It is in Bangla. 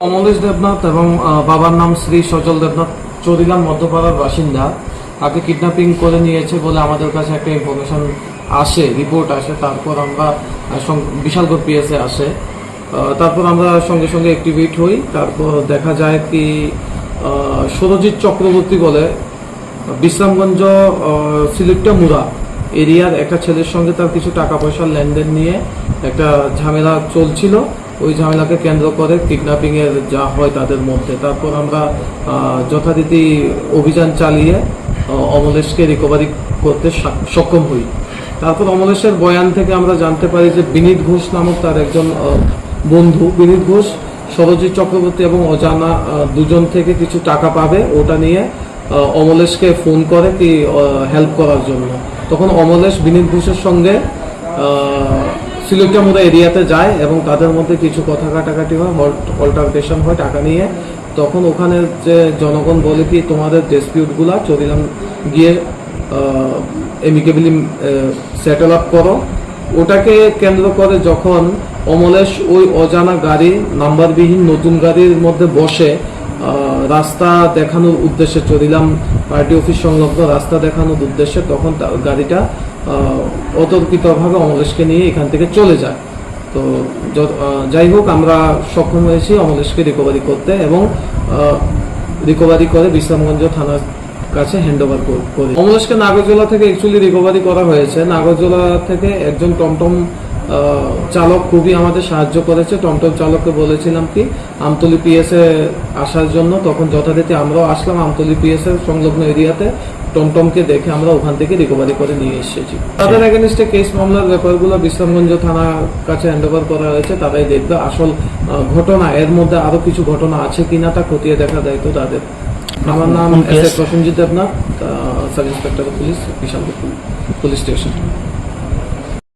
অমলেশ দেবনাথ এবং বাবার নাম শ্রী সজল দেবনাথ চৌরিলাম মধ্যপাড়ার বাসিন্দা। তাকে কিডন্যাপিং করে নিয়েছে বলে আমাদের কাছে একটা ইনফরমেশন আসে, রিপোর্ট আসে। তারপর আমরা বিশালগড় পিএসএ আসে। তারপর আমরা সঙ্গে সঙ্গে অ্যাক্টিভেট হই। তারপর দেখা যায় কি সুরজিৎ চক্রবর্তী বলে বিশ্রামগঞ্জ সিলেক্টা মুরা এরিয়ার একটা ছেলের সঙ্গে তার কিছু টাকা পয়সার লেনদেন নিয়ে একটা ঝামেলা চলছিল। ওই ঝামেলাকে কেন্দ্র করে কিডন্যাপিংয়ের যা হয় তাদের মধ্যে। তারপর আমরা যথারীতি অভিযান চালিয়ে অমলেশকে রিকভারি করতে সক্ষম হই। তারপর অমলেশের বয়ান থেকে আমরা জানতে পারি যে বিনীত ঘোষ নামক তার একজন বন্ধু, বিনীত ঘোষ সরজিৎ চক্রবর্তী এবং অজানা দুজন থেকে কিছু টাকা পাবে, ওটা নিয়ে অমলেশকে ফোন করে কি হেল্প করার জন্য। তখন অমলেশ বিনীত ঘোষের সঙ্গে সিলেক্টামুরা এরিয়াতে যায় এবং তাদের মধ্যে কিছু কথা কাটাকাটি হয়, অল্টারকেশন হয় টাকা নিয়ে। তখন ওখানে যে জনগণ বলে কি তোমাদের ডিসপিউটগুলা চৌরিলাম গিয়ে এমিকেবলি সেটেল আপ করো। ওটাকে কেন্দ্র করে যখন অমলেশ ওই অজানা গাড়ি নাম্বারবিহীন নতুন গাড়ির মধ্যে বসে রাস্তা দেখানোর উদ্দেশ্যে, চৌরিলাম পার্টি অফিস সংলগ্ন রাস্তা দেখানোর উদ্দেশ্যে, তখন গাড়িটা অতর্কিতভাবে অমলেশকে নিয়ে এখান থেকে চলে যায়। তো যাই হোক, আমরা সক্ষম হয়েছি অমলেশকে রিকভারি করতে এবং রিকভারি করে বিশ্রামগঞ্জ থানার কাছে হ্যান্ড ওভার করি। অমলেশকে নাগরজোলা থেকে অ্যাকচুয়ালি রিকভারি করা হয়েছে। নাগরজোলা থেকে একজন টমটম চালক খুবই আমাদের সাহায্য করেছে। টমটম চালককে বলেছিলাম কি আমতলী পিএসএ আসার জন্য, তখন যথারীতি আমরাও আসলাম আমতলী পিএসএ সংলগ্ন এরিয়াতে। টমটমকে দেখে আমরা ওখান থেকে রিকভারি করে নিয়ে এসেছি। তাদের এগেনস্টে কেস মামলার ব্যাপারগুলো বিশ্রামগঞ্জ থানার কাছে হ্যান্ড ওভার করা হয়েছে। তারাই দেখবে আসল ঘটনা, এর মধ্যে আরো কিছু ঘটনা আছে কিনা তা খতিয়ে দেখা দায়িত্ব তাদের। আমার নাম Prosenjit Debnath, sub inspector of police, Bishalgarh police station.